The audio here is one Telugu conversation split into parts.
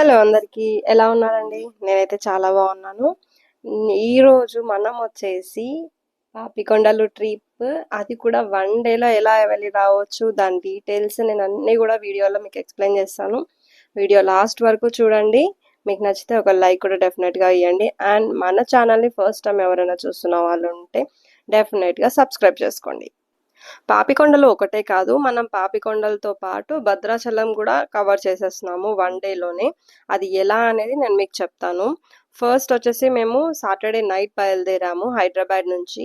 హలో అందరికీ, ఎలా ఉన్నారండి? నేనైతే చాలా బాగున్నాను. ఈరోజు మనం వచ్చేసి పాపికొండలు ట్రిప్, అది కూడా వన్ డేలో ఎలా వెళ్ళి రావచ్చు, దాని డీటెయిల్స్ నేను అన్నీ కూడా వీడియోలో మీకు ఎక్స్ప్లెయిన్ చేస్తాను. వీడియో లాస్ట్ వరకు చూడండి. మీకు నచ్చితే ఒక లైక్ కూడా డెఫినెట్గా ఇవ్వండి. అండ్ మన ఛానల్ని ఫస్ట్ టైం ఎవరైనా చూస్తున్న వాళ్ళు ఉంటే డెఫినెట్గా సబ్స్క్రైబ్ చేసుకోండి. పాపికొండలు ఒకటే కాదు, మనం పాపికొండలతో పాటు భద్రాచలం కూడా కవర్ చేసేస్తున్నాము వన్ డేలోనే. అది ఎలా అనేది నేను మీకు చెప్తాను. ఫస్ట్ వచ్చేసి మేము సాటర్డే నైట్ బయలుదేరాము హైదరాబాద్ నుంచి.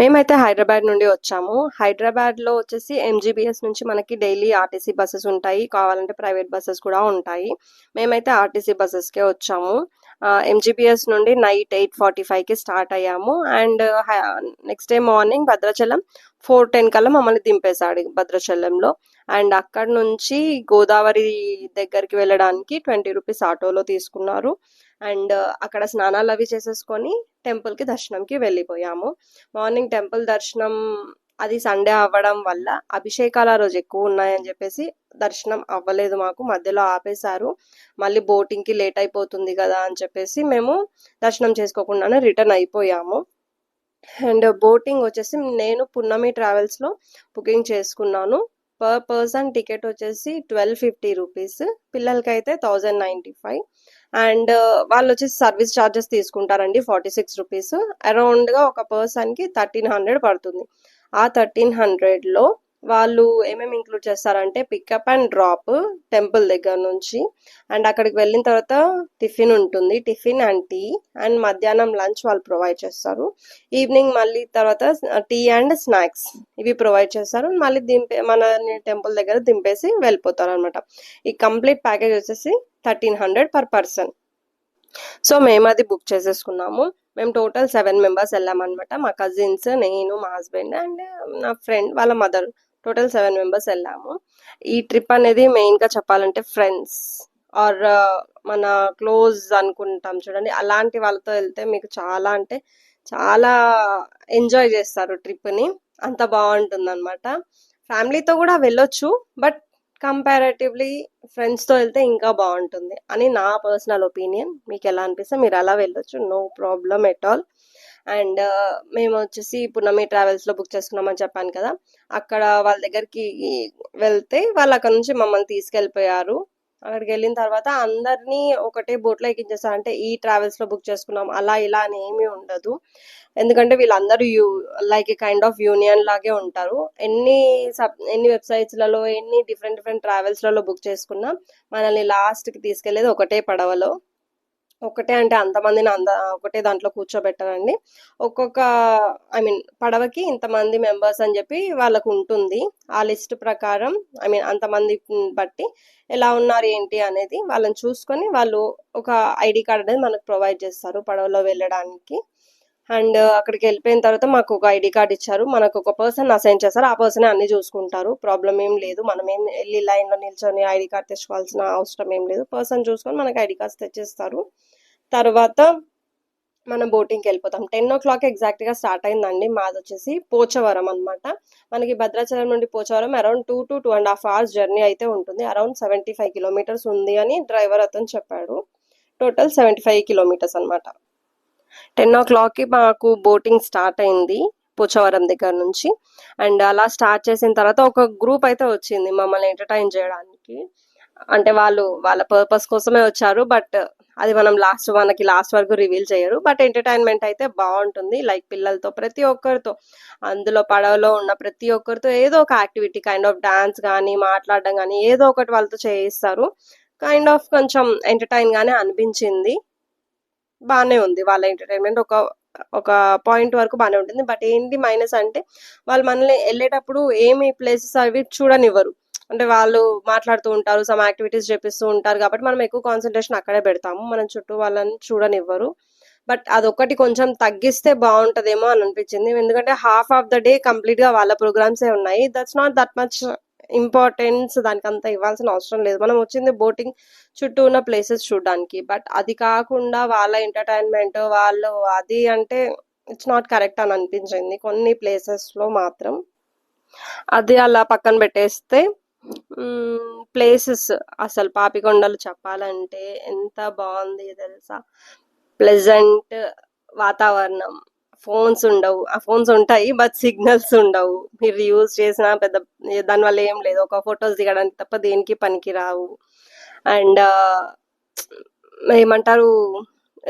మేమైతే హైదరాబాద్ నుండి వచ్చాము. హైదరాబాద్లో వచ్చేసి ఎంజీబీఎస్ నుంచి మనకి డైలీ ఆర్టీసీ బస్సెస్ ఉంటాయి, కావాలంటే ప్రైవేట్ బస్సెస్ కూడా ఉంటాయి. మేమైతే ఆర్టీసీ బస్సెస్కే వచ్చాము. ఎంజీబీఎస్ నుండి నైట్ 8:45కి స్టార్ట్ అయ్యాము. And next day morning Bhadrachalam 4:10 కల్లా మమ్మల్ని దింపేశాడు భద్రాచలంలో. అండ్ అక్కడ నుంచి గోదావరి దగ్గరికి వెళ్ళడానికి 20 రూపీస్ ఆటోలో తీసుకున్నారు. అండ్ అక్కడ స్నానాలు అవి చేసేసుకొని టెంపుల్కి దర్శనంకి వెళ్ళిపోయాము. మార్నింగ్ టెంపుల్ దర్శనం, అది సండే అవ్వడం వల్ల అభిషేకాలు ఆ రోజు ఎక్కువ ఉన్నాయని చెప్పేసి దర్శనం అవ్వలేదు, మాకు మధ్యలో ఆపేశారు. మళ్ళీ బోటింగ్కి లేట్ అయిపోతుంది కదా అని చెప్పేసి మేము దర్శనం చేసుకోకుండానే రిటర్న్ అయిపోయాము. అండ్ బోటింగ్ వచ్చేసి నేను పున్నమి ట్రావెల్స్లో బుకింగ్ చేసుకున్నాను. పర్ పర్సన్ టికెట్ వచ్చేసి 1250 రూపీస్, పిల్లలకైతే 1095. అండ్ వాళ్ళు వచ్చేసి సర్వీస్ ఛార్జెస్ తీసుకుంటారండి 46 రూపీస్. అరౌండ్గా ఒక పర్సన్కి 1300 పడుతుంది. ఆ 1300లో వాళ్ళు ఏమేమి ఇంక్లూడ్ చేస్తారంటే పికప్ అండ్ డ్రాప్ టెంపుల్ దగ్గర నుంచి, అండ్ అక్కడికి వెళ్ళిన తర్వాత టిఫిన్ ఉంటుంది, టిఫిన్ అండ్ టీ, అండ్ మధ్యాహ్నం లంచ్ వాళ్ళు ప్రొవైడ్ చేస్తారు. ఈవినింగ్ మళ్ళీ తర్వాత టీ అండ్ స్నాక్స్ ఇవి ప్రొవైడ్ చేస్తారు. మళ్ళీ మన టెంపుల్ దగ్గర దింపేసి వెళ్ళిపోతారు అనమాట. ఈ కంప్లీట్ ప్యాకేజ్ వచ్చేసి 1300 పర్ పర్సన్. సో మేము అది బుక్ చేసేసుకున్నాము. మేము టోటల్ 7 మెంబర్స్ వెళ్ళామన్నమాట. మా కజిన్స్, నేను, మా హస్బెండ్ అండ్ నా ఫ్రెండ్ వాళ్ళ మదర్, టోటల్ 7 మెంబర్స్ వెళ్ళాము. ఈ ట్రిప్ అనేది మెయిన్గా చెప్పాలంటే ఫ్రెండ్స్ ఆర్ మన క్లోజ్ అనుకుంటాం చూడండి, అలాంటి వాళ్ళతో వెళ్తే మీకు చాలా అంటే చాలా ఎంజాయ్ చేస్తారు ట్రిప్ని, అంత బాగుంటుంది అనమాట. ఫ్యామిలీతో కూడా వెళ్ళొచ్చు, బట్ కంపారేటివ్లీ ఫ్రెండ్స్తో వెళ్తే ఇంకా బాగుంటుంది అని నా పర్సనల్ ఒపీనియన్. మీకు ఎలా అనిపిస్తే మీరు అలా వెళ్ళొచ్చు, no problem at all. And మేము వచ్చేసి పున్నమి ట్రావెల్స్లో బుక్ చేసుకున్నామని చెప్పాను కదా, అక్కడ వాళ్ళ దగ్గరికి వెళ్తే వాళ్ళు అక్కడ నుంచి మమ్మల్ని తీసుకెళ్ళిపోయారు. అక్కడికి వెళ్ళిన తర్వాత అందరినీ ఒకటే బోట్లో ఎక్కించేస్తారు. అంటే ఈ ట్రావెల్స్లో బుక్ చేసుకున్నాం అలా ఇలా అని ఏమీ ఉండదు, ఎందుకంటే వీళ్ళందరూ like A kind of union లాగే ఉంటారు. ఎన్ని వెబ్సైట్స్లలో ఎన్ని డిఫరెంట్ ట్రావెల్స్లలో బుక్ చేసుకున్నా మనల్ని లాస్ట్కి తీసుకెళ్లేది ఒకటే పడవలో. ఒకటే అంటే అంతమందిని ఒకటే దాంట్లో కూర్చోబెట్టారండి. ఒక్కొక్క పడవకి ఇంతమంది మెంబర్స్ అని చెప్పి వాళ్ళకు ఉంటుంది. ఆ లిస్ట్ ప్రకారం అంతమంది బట్టి ఎలా ఉన్నారు ఏంటి అనేది వాళ్ళని చూసుకొని వాళ్ళు ఒక ఐడి కార్డ్ అనేది మనకు ప్రొవైడ్ చేస్తారు పడవలో వెళ్ళడానికి. అండ్ అక్కడికి వెళ్ళిపోయిన తర్వాత మాకు ఒక ఐడి కార్డ్ ఇచ్చారు, మనకు ఒక పర్సన్ అసైన్ చేస్తారు, ఆ పర్సన్ అన్ని చూసుకుంటారు, ప్రాబ్లం ఏం లేదు. మనం ఏం వెళ్ళి లైన్లో నిల్చొని ఐడి కార్డ్ తెచ్చుకోవాల్సిన అవసరం ఏం లేదు, పర్సన్ చూసుకొని మనకు ఐడి కార్డ్స్ తెచ్చేస్తారు. తర్వాత మనం బోటింగ్కి వెళ్ళిపోతాం. 10 o'clock ఎగ్జాక్ట్గా స్టార్ట్ అయిందండి. మాది వచ్చేసి పోచవరం అనమాట. మనకి భద్రాచలం నుండి Pochavaram around 2 to 2.5 hours journey అయితే ఉంటుంది. అరౌండ్ 75 kilometers ఉంది అని డ్రైవర్ అతను చెప్పాడు. టోటల్ 75 kilometers అనమాట. 10 o'clockకి మాకు బోటింగ్ స్టార్ట్ అయింది పోచవరం దగ్గర నుంచి. అండ్ అలా స్టార్ట్ చేసిన తర్వాత ఒక గ్రూప్ అయితే వచ్చింది మమ్మల్ని ఎంటర్టైన్ చేయడానికి. అంటే వాళ్ళు వాళ్ళ పర్పస్ కోసమే వచ్చారు, బట్ అది మనకి లాస్ట్ వరకు రివీల్ చేయరు. బట్ ఎంటర్టైన్మెంట్ అయితే బాగుంటుంది, లైక్ పిల్లలతో ప్రతి ఒక్కరితో, అందులో పడవలో ఉన్న ప్రతి ఒక్కరితో ఏదో ఒక యాక్టివిటీ, కైండ్ ఆఫ్ డాన్స్ కానీ మాట్లాడడం కానీ ఏదో ఒకటి వాళ్ళతో చేయిస్తారు. కైండ్ ఆఫ్ కొంచెం ఎంటర్టైన్ గానే అనిపించింది, బాగానే ఉంది వాళ్ళ ఎంటర్టైన్మెంట్. ఒక పాయింట్ వరకు బాగానే ఉంటుంది. బట్ ఏంటి మైనస్ అంటే వాళ్ళు మనల్ని వెళ్ళేటప్పుడు ఏమి ప్లేసెస్ అవి చూడనివ్వరు. అంటే వాళ్ళు మాట్లాడుతూ ఉంటారు, సమ్ యాక్టివిటీస్ చేపిస్తూ ఉంటారు, కాబట్టి మనం ఎక్కువ కాన్సన్ట్రేషన్ అక్కడే పెడతాము, మనం చుట్టూ వాళ్ళని చూడనివ్వరు. బట్ అదొక్కటి కొంచెం తగ్గిస్తే బాగుంటుందేమో అని అనిపించింది, ఎందుకంటే హాఫ్ ఆఫ్ ద డే కంప్లీట్గా వాళ్ళ ప్రోగ్రామ్సే ఉన్నాయి. That's not that much importance, దానికి అంత ఇవ్వాల్సిన అవసరం లేదు. మనం వచ్చింది బోటింగ్ చుట్టూ ఉన్న ప్లేసెస్ చూడడానికి, బట్ అది కాకుండా వాళ్ళ ఎంటర్టైన్మెంట్ వాళ్ళు అది అంటే ఇట్స్ నాట్ కరెక్ట్ అని అనిపించింది కొన్ని ప్లేసెస్లో మాత్రం. అది అలా పక్కన పెట్టేస్తే ప్లేసెస్ అసలు పాపికొండలు చెప్పాలంటే ఎంత బాగుంది తెలుసా. ప్లెజెంట్ వాతావరణం. ఫోన్స్ ఉండవు, ఆ ఫోన్స్ ఉంటాయి బట్ సిగ్నల్స్ ఉండవు. మీరు యూజ్ చేసిన పెద్ద దానివల్ల ఏం లేదు, ఒక ఫొటోస్ దిగడానికి తప్ప దేనికి పనికి రావు. అండ్ ఏమంటారు,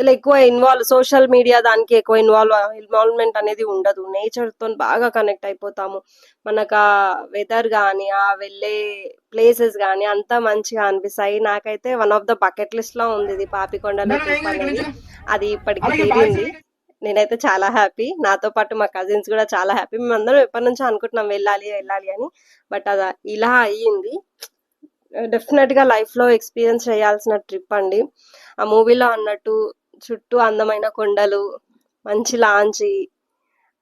ఇలా ఎక్కువ సోషల్ మీడియా దానికి ఎక్కువ ఇన్వాల్వ్మెంట్ అనేది ఉండదు. నేచర్ తో బాగా కనెక్ట్ అయిపోతాము. మనకు ఆ వెదర్ కానీ ఆ వెళ్ళే ప్లేసెస్ కానీ అంతా మంచిగా అనిపిస్తాయి. నాకైతే one of the bucket list లో ఉంది ఇది పాపికొండల ట్రిప్ అనేది. అది ఇప్పటికి తీరింది. నేనైతే చాలా హ్యాపీ, నాతో పాటు మా కజిన్స్ కూడా చాలా హ్యాపీ. మేమందరం ఎప్పటి నుంచో అనుకుంటున్నాం వెళ్ళాలి వెళ్ళాలి అని, బట్ అది ఇలా అయ్యింది. డెఫినెట్ గా లైఫ్ లో ఎక్స్పీరియన్స్ చేయాల్సిన ట్రిప్ అండి. ఆ మూవీలో అన్నట్టు చుట్టూ అందమైన కొండలు, మంచి లాంచి.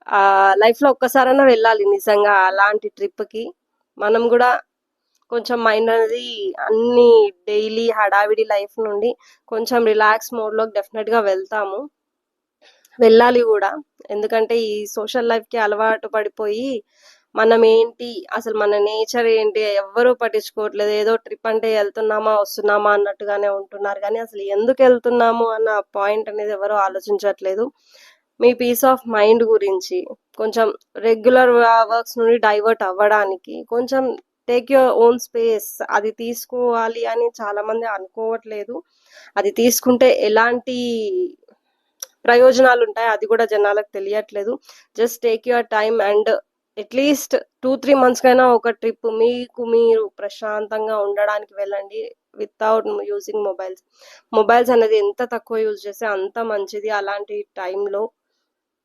ఆ లైఫ్ లో ఒక్కసారైనా వెళ్ళాలి నిజంగా అలాంటి ట్రిప్ కి. మనం కూడా కొంచెం మైండ్ అనేది అన్ని డైలీ హడావిడి లైఫ్ నుండి కొంచెం రిలాక్స్ మోడ్ లో డెఫినెట్ గా వెళ్తాము, వెళ్ళాలి కూడా. ఎందుకంటే ఈ సోషల్ లైఫ్ కి అలవాటు పడిపోయి మనం ఏంటి అసలు, మన నేచర్ ఏంటి ఎవ్వరూ పట్టించుకోవట్లేదు. ఏదో ట్రిప్ అంటే వెళ్తున్నామా వస్తున్నామా అన్నట్టుగానే ఉంటున్నారు, కానీ అసలు ఎందుకు వెళ్తున్నాము అన్న పాయింట్ అనేది ఎవరు ఆలోచించట్లేదు. మీ పీస్ ఆఫ్ మైండ్ గురించి కొంచెం రెగ్యులర్ వర్క్స్ నుండి డైవర్ట్ అవ్వడానికి కొంచెం టేక్ యువర్ ఓన్ స్పేస్ అది తీసుకోవాలి అని చాలా మంది అనుకోవట్లేదు. అది తీసుకుంటే ఎలాంటి ప్రయోజనాలు ఉంటాయి అది కూడా జనాలకు తెలియట్లేదు. Just take your time and at least 2-3 months కైనా ఒక ట్రిప్ మీకు మీరు ప్రశాంతంగా ఉండడానికి వెళ్ళండి, వితౌట్ యూజింగ్ మొబైల్స్ అనేది ఎంత తక్కువ యూజ్ చేస్తే అంత మంచిది. అలాంటి టైంలో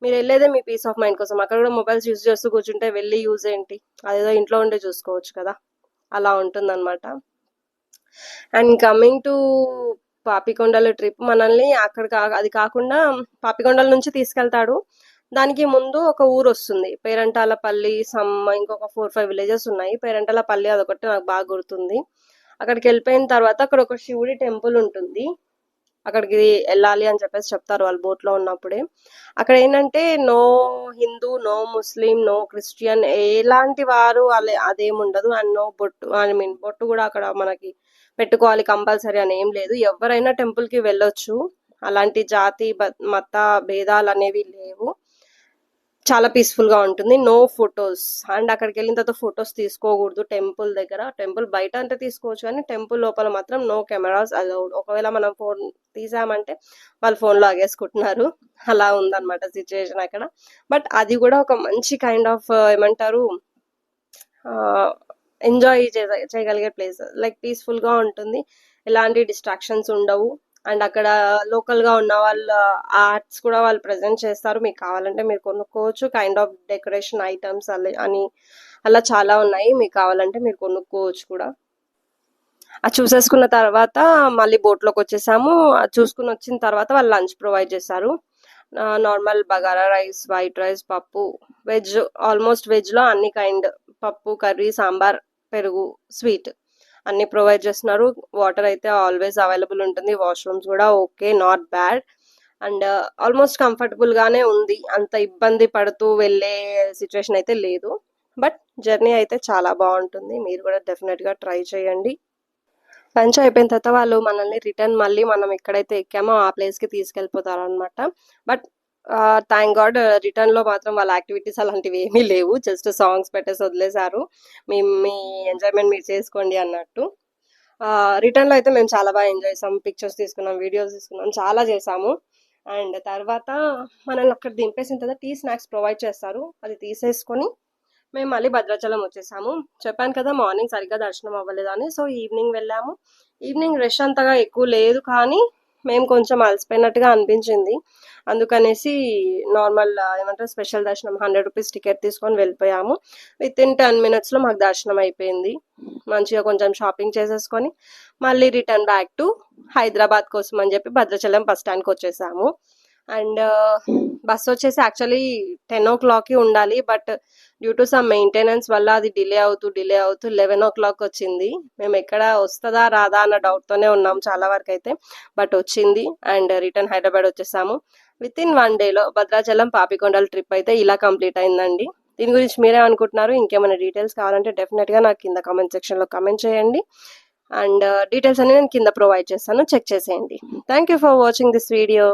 మీరు వెళ్ళేదే మీ పీస్ ఆఫ్ మైండ్ కోసం. అక్కడ కూడా మొబైల్స్ యూజ్ చేస్తూ కూర్చుంటే వెళ్ళి యూజ్ ఏంటి, అదేదో ఇంట్లో ఉండే చూసుకోవచ్చు కదా. అలా ఉంటుందన్నమాట. అండ్ కమింగ్ టు పాపికొండల ట్రిప్, మనల్ని అక్కడ అది కాకుండా పాపికొండల నుంచి తీసుకెళ్తాడు. దానికి ముందు ఒక ఊరు వస్తుంది, పేరంటాలపల్లి. ఇంకొక 4-5 విలేజెస్ ఉన్నాయి. పేరంటాలపల్లి అదొకటి నాకు బాగా గుర్తుంది. అక్కడికి వెళ్ళిపోయిన తర్వాత అక్కడ ఒక శివుడి టెంపుల్ ఉంటుంది. అక్కడికి వెళ్ళాలి అని చెప్పేసి చెప్తారు వాళ్ళు బోట్ లో ఉన్నప్పుడే. అక్కడ ఏంటంటే నో హిందూ, నో ముస్లిం, నో క్రిస్టియన్, ఎలాంటి వారు అదేముండదు. అండ్ నో బొట్టు, ఐ మీన్ బొట్టు కూడా అక్కడ మనకి పెట్టుకోవాలి కంపల్సరీ అని ఏం లేదు. ఎవరైనా టెంపుల్ కి వెళ్ళొచ్చు. అలాంటి జాతి మత భేదాలు అనేవి లేవు. చాలా పీస్ఫుల్ గా ఉంటుంది. నో ఫొటోస్, అండ్ అక్కడికి వెళ్ళిన తర్వాత ఫొటోస్ తీసుకోకూడదు టెంపుల్ దగ్గర. టెంపుల్ బయట అంటే తీసుకోవచ్చు కానీ టెంపుల్ లోపల మాత్రం నో కెమెరాస్ అలౌడ్. ఒకవేళ మనం ఫోన్ తీసామంటే వాళ్ళు ఫోన్ లో ఆగేసుకుంటున్నారు. అలా ఉందన్నమాట సిచ్యువేషన్ అక్కడ. బట్ అది కూడా ఒక మంచి కైండ్ ఆఫ్ ఏమంటారు, ఎంజాయ్ చేయగలిగే ప్లేస్. లైక్ పీస్ఫుల్ గా ఉంటుంది, ఎలాంటి డిస్ట్రాక్షన్స్ ఉండవు. అండ్ అక్కడ లోకల్ గా ఉన్న వాళ్ళ ఆర్ట్స్ కూడా వాళ్ళు ప్రజెంట్ చేస్తారు. మీకు కావాలంటే మీరు కొనుక్కోవచ్చు. కైండ్ ఆఫ్ డెకరేషన్ ఐటమ్స్ అని అలా చాలా ఉన్నాయి, మీకు కావాలంటే మీరు కొనుక్కోవచ్చు కూడా. అది చూసేసుకున్న తర్వాత మళ్ళీ బోట్లోకి వచ్చేసాము. అది చూసుకుని వచ్చిన తర్వాత వాళ్ళు లంచ్ ప్రొవైడ్ చేశారు. Normal bagara rice, white rice, పప్పు, వెజ్, ఆల్మోస్ట్ వెజ్లో అన్ని కైండ్, పప్పు, కర్రీ, సాంబార్, పెరుగు, స్వీట్ అన్ని ప్రొవైడ్ చేస్తున్నారు. వాటర్ అయితే ఆల్వేస్ అవైలబుల్ ఉంటుంది. వాష్రూమ్స్ కూడా okay, not bad. And almost comfortable గానే ఉంది, అంత ఇబ్బంది పడుతూ వెళ్ళే సిచ్యువేషన్ అయితే లేదు. బట్ జర్నీ అయితే చాలా బాగుంటుంది, మీరు కూడా డెఫినెట్ గా ట్రై చేయండి. లంచ్ అయిపోయిన తర్వాత వాళ్ళు మనల్ని రిటర్న్ మళ్ళీ మనం ఎక్కడైతే ఎక్కామో ఆ ప్లేస్ కి తీసుకెళ్ళిపోతారు అనమాట. బట్ థ్యాంక్ గాడ్ రిటర్న్ లో మాత్రం వాళ్ళ యాక్టివిటీస్ అలాంటివి ఏమీ లేవు. జస్ట్ సాంగ్స్ పెట్టేసి వదిలేశారు, మీ ఎంజాయ్మెంట్ మీరు చేసుకోండి అన్నట్టు. రిటర్న్ లో అయితే మేము చాలా బాగా ఎంజాయ్ చేసాము. పిక్చర్స్ తీసుకున్నాం, వీడియోస్ తీసుకున్నాం, చాలా చేసాము. అండ్ తర్వాత మనల్ని అక్కడ దింపేసిన తర్వాత టీ స్నాక్స్ ప్రొవైడ్ చేస్తారు, అది తీసేసుకొని మేము మళ్ళీ భద్రాచలం వచ్చేసాము. చెప్పాను కదా మార్నింగ్ సరిగ్గా దర్శనం అవ్వలేదని, సో ఈవినింగ్ వెళ్ళాము. ఈవినింగ్ రష్ అంతగా ఎక్కువ లేదు కానీ మేము కొంచెం అలసిపోయినట్టుగా అనిపించింది. అందుకనేసి నార్మల్ ఏమంటారు స్పెషల్ దర్శనం 100 రూపీస్ టికెట్ తీసుకొని వెళ్ళిపోయాము. విత్ ఇన్ 10 minutes లో మాకు దర్శనం అయిపోయింది. మంచిగా కొంచెం షాపింగ్ చేసేసుకొని మళ్ళీ రిటర్న్ బ్యాక్ టు హైదరాబాద్ కోసం అని చెప్పి భద్రాచలం బస్ స్టాండ్కి వచ్చేసాము. అండ్ బస్ వచ్చేసి యాక్చువల్లీ 10 o'clock ఉండాలి, but due to some maintenance వల్ల అది డిలే అవుతూ 11 o'clock వచ్చింది. మేము ఎక్కడ వస్తుందా రాదా అన్న డౌట్ తోనే ఉన్నాం చాలా వరకు అయితే, బట్ వచ్చింది. అండ్ రిటర్న్ హైదరాబాద్ వచ్చేసాము. విత్ ఇన్ 1 day లో భద్రాచలం పాపికొండల ట్రిప్ అయితే ఇలా కంప్లీట్ అయిందండి. దీని గురించి మీరేమనుకుంటున్నారు? ఇంకేమైనా డీటెయిల్స్ కావాలంటే డెఫినెట్గా నాకు కింద కామెంట్ సెక్షన్లో కామెంట్ చేయండి. అండ్ డీటెయిల్స్ అన్ని నేను కింద ప్రొవైడ్ చేస్తాను, చెక్ చేసేయండి. Thank you for watching this video.